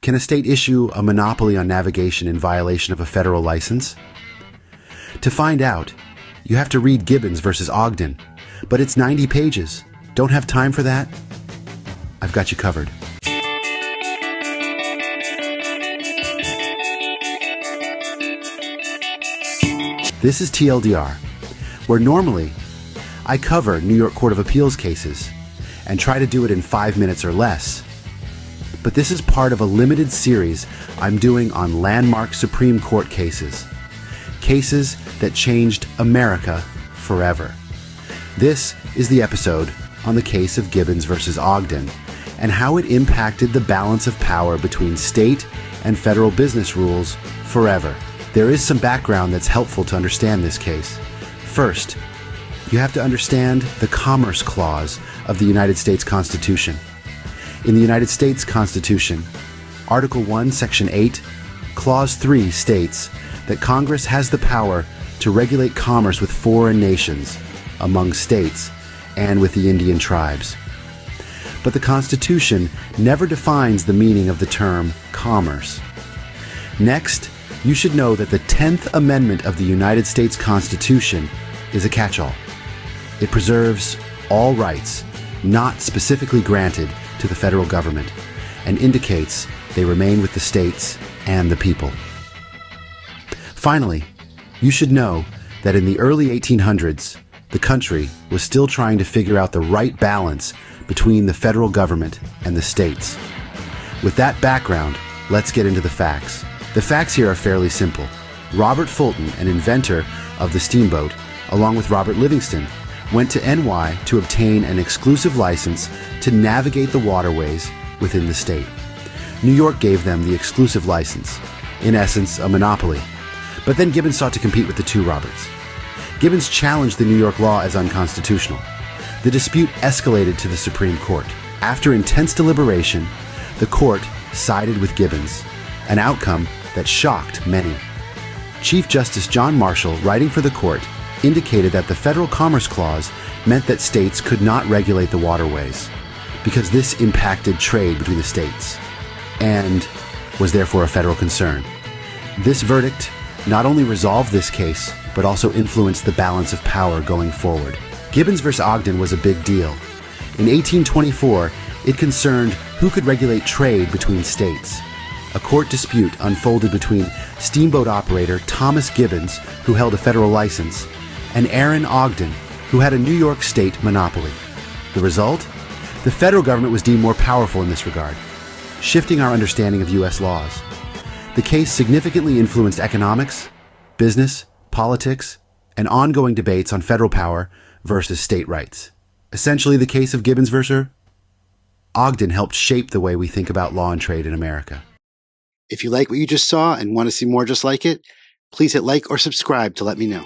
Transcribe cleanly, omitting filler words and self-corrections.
Can a state issue a monopoly on navigation in violation of a federal license? To find out, you have to read Gibbons versus Ogden, but it's 90 pages. Don't have time for that? I've got you covered. This is TLDR, where normally I cover New York Court of Appeals cases and try to do it in 5 minutes or less. But this is part of a limited series I'm doing on landmark Supreme Court cases. Cases that changed America forever. This is the episode on the case of Gibbons versus Ogden and how it impacted the balance of power between state and federal business rules forever. There is some background that's helpful to understand this case. First, you have to understand the Commerce Clause of the United States Constitution. In the United States Constitution, Article 1, Section 8, Clause 3 states that Congress has the power to regulate commerce with foreign nations, among states, and with the Indian tribes. But the Constitution never defines the meaning of the term commerce. Next, you should know that the 10th Amendment of the United States Constitution is a catch-all. It preserves all rights not specifically granted to the federal government and indicates they remain with the states and the people. Finally, you should know that in the early 1800s, the country was still trying to figure out the right balance between the federal government and the states. With that background, let's get into the facts. The facts here are fairly simple. Robert Fulton, an inventor of the steamboat, along with Robert Livingston, went to NY to obtain an exclusive license to navigate the waterways within the state. New York gave them the exclusive license, in essence, a monopoly. But then Gibbons sought to compete with the two Roberts. Gibbons challenged the New York law as unconstitutional. The dispute escalated to the Supreme Court. After intense deliberation, the court sided with Gibbons, an outcome that shocked many. Chief Justice John Marshall, writing for the court, indicated that the Federal Commerce Clause meant that states could not regulate the waterways because this impacted trade between the states and was therefore a federal concern. This verdict not only resolved this case, but also influenced the balance of power going forward. Gibbons versus Ogden was a big deal. In 1824, it concerned who could regulate trade between states. A court dispute unfolded between steamboat operator Thomas Gibbons, who held a federal license, and Aaron Ogden, who had a New York state monopoly. The result? The federal government was deemed more powerful in this regard, shifting our understanding of U.S. laws. The case significantly influenced economics, business, politics, and ongoing debates on federal power versus state rights. Essentially, the case of Gibbons versus Ogden helped shape the way we think about law and trade in America. If you like what you just saw and want to see more just like it, please hit like or subscribe to let me know.